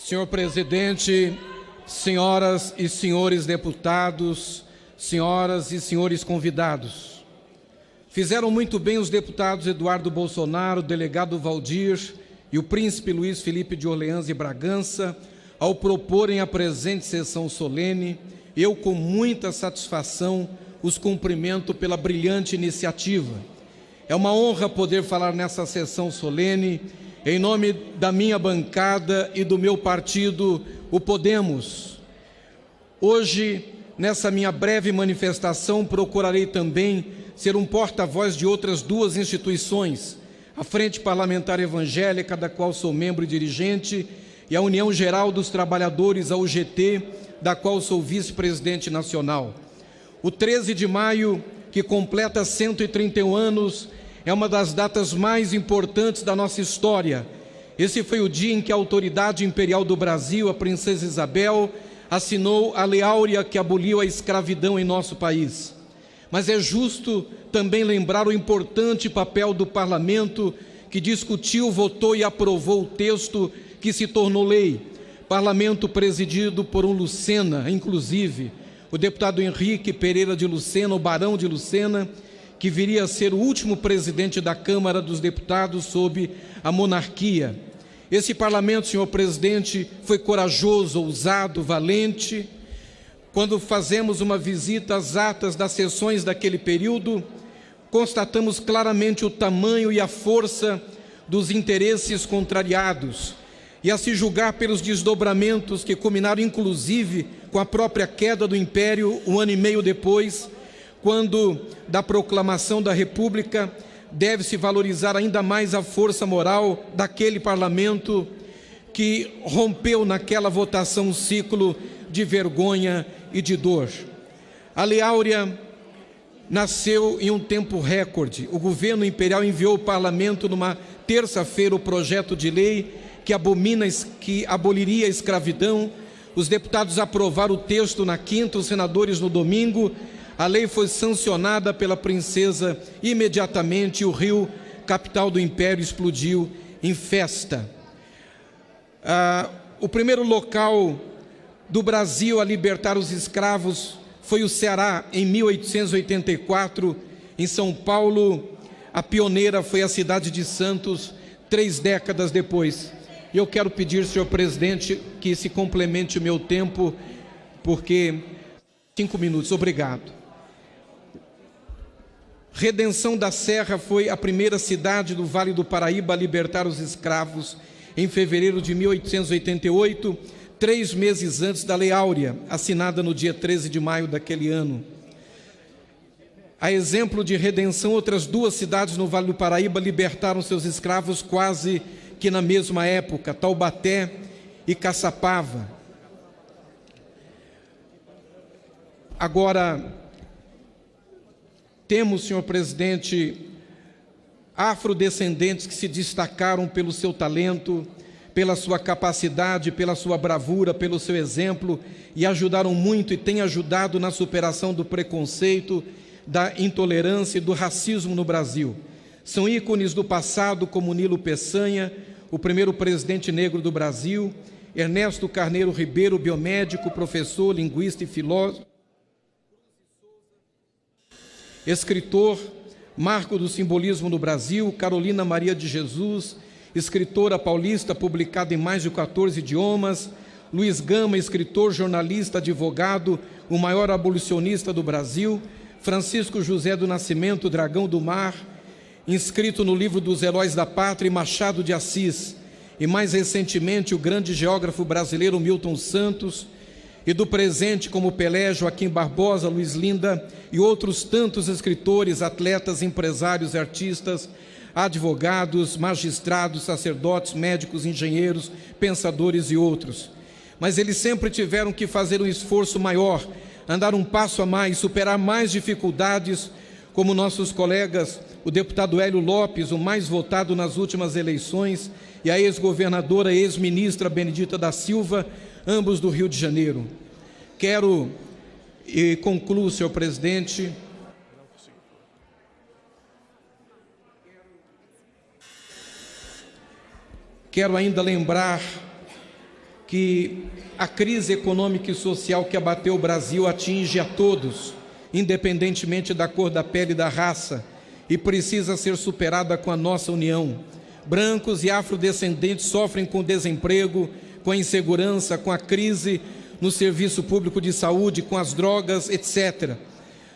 Senhor presidente, senhoras e senhores deputados, senhoras e senhores convidados, fizeram muito bem os deputados Eduardo Bolsonaro, o delegado Valdir e o príncipe Luiz Felipe de Orleans e Bragança ao proporem a presente sessão solene. Eu, com muita satisfação, os cumprimento pela brilhante iniciativa. É uma honra poder falar nessa sessão solene em nome da minha bancada e do meu partido, o Podemos. Hoje, nessa minha breve manifestação, procurarei também ser um porta-voz de outras duas instituições, a Frente Parlamentar Evangélica, da qual sou membro e dirigente, e a União Geral dos Trabalhadores, a UGT, da qual sou vice-presidente nacional. O 13 de maio, que completa 131 anos, é uma das datas mais importantes da nossa história. Esse foi o dia em que a autoridade imperial do Brasil, a princesa Isabel, assinou a Lei Áurea que aboliu a escravidão em nosso país. Mas é justo também lembrar o importante papel do parlamento que discutiu, votou e aprovou o texto que se tornou lei. Parlamento presidido por um Lucena, inclusive, o deputado Henrique Pereira de Lucena, o Barão de Lucena, que viria a ser o último presidente da Câmara dos Deputados sob a monarquia. Esse parlamento, senhor presidente, foi corajoso, ousado, valente. Quando fazemos uma visita às atas das sessões daquele período, constatamos claramente o tamanho e a força dos interesses contrariados. E a se julgar pelos desdobramentos que culminaram inclusive com a própria queda do Império um ano e meio depois, quando da proclamação da República, deve-se valorizar ainda mais a força moral daquele parlamento que rompeu naquela votação um ciclo de vergonha e de dor. A Lei Áurea nasceu em um tempo recorde. O governo imperial enviou ao parlamento numa terça-feira o projeto de lei que aboliria a escravidão. Os deputados aprovaram o texto na quinta, os senadores no domingo. A lei foi sancionada pela princesa imediatamente e o Rio, capital do Império, explodiu em festa. O primeiro local do Brasil a libertar os escravos foi o Ceará, em 1884. Em São Paulo, a pioneira foi a cidade de Santos, 3 décadas depois. E eu quero pedir, senhor presidente, que se complemente o meu tempo, porque 5 minutos, obrigado. Redenção da Serra foi a primeira cidade do Vale do Paraíba a libertar os escravos em fevereiro de 1888, 3 meses antes da Lei Áurea, assinada no dia 13 de maio daquele ano. A exemplo de redenção, outras 2 cidades no Vale do Paraíba libertaram seus escravos quase que na mesma época, Taubaté e Caçapava. Agora, temos, senhor presidente, afrodescendentes que se destacaram pelo seu talento, pela sua capacidade, pela sua bravura, pelo seu exemplo, e ajudaram muito e têm ajudado na superação do preconceito, da intolerância e do racismo no Brasil. São ícones do passado como Nilo Peçanha, o primeiro presidente negro do Brasil, Ernesto Carneiro Ribeiro, biomédico, professor, linguista e filósofo, escritor, marco do simbolismo no Brasil, Carolina Maria de Jesus, escritora paulista, publicada em mais de 14 idiomas, Luiz Gama, escritor, jornalista, advogado, o maior abolicionista do Brasil, Francisco José do Nascimento, Dragão do Mar, inscrito no livro dos Heróis da Pátria, e Machado de Assis, e mais recentemente o grande geógrafo brasileiro Milton Santos, e do presente como Pelé, Joaquim Barbosa, Luiz Linda e outros tantos escritores, atletas, empresários, artistas, advogados, magistrados, sacerdotes, médicos, engenheiros, pensadores e outros. Mas eles sempre tiveram que fazer um esforço maior, andar um passo a mais, superar mais dificuldades, como nossos colegas, o deputado Hélio Lopes, o mais votado nas últimas eleições, e a ex-governadora e ex-ministra Benedita da Silva, ambos do Rio de Janeiro. Quero, e concluo, senhor presidente, quero ainda lembrar que a crise econômica e social que abateu o Brasil atinge a todos, independentemente da cor da pele e da raça, e precisa ser superada com a nossa união. Brancos e afrodescendentes sofrem com o desemprego, com a insegurança, com a crise no serviço público de saúde, com as drogas, etc.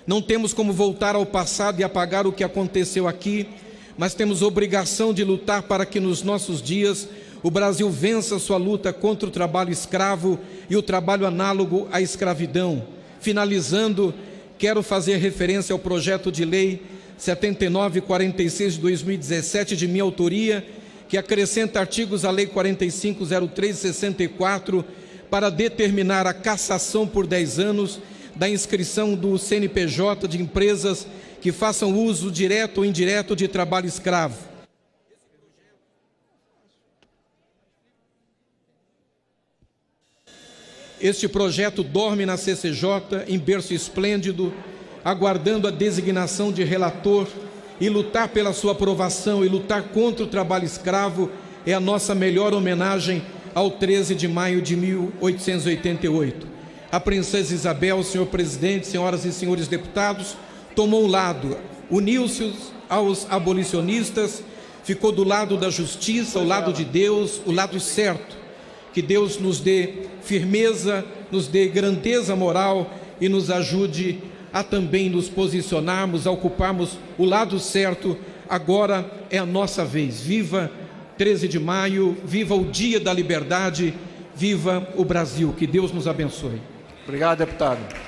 Não temos como voltar ao passado e apagar o que aconteceu aqui, mas temos obrigação de lutar para que nos nossos dias o Brasil vença sua luta contra o trabalho escravo e o trabalho análogo à escravidão. Finalizando, quero fazer referência ao projeto de lei 7946 de 2017, de minha autoria, que acrescenta artigos à Lei 4503/64 para determinar a cassação por 10 anos da inscrição do CNPJ de empresas que façam uso direto ou indireto de trabalho escravo. Este projeto dorme na CCJ em berço esplêndido, aguardando a designação de relator, e lutar pela sua aprovação e lutar contra o trabalho escravo é a nossa melhor homenagem ao 13 de maio de 1888. A princesa Isabel, senhor presidente, senhoras e senhores deputados, tomou um lado, uniu-se aos abolicionistas, ficou do lado da justiça, ao lado de Deus, o lado certo. Que Deus nos dê firmeza, nos dê grandeza moral e nos ajude a também nos posicionarmos, a ocuparmos o lado certo. Agora é a nossa vez. Viva 13 de maio, viva o Dia da Liberdade, viva o Brasil. Que Deus nos abençoe. Obrigado, deputado.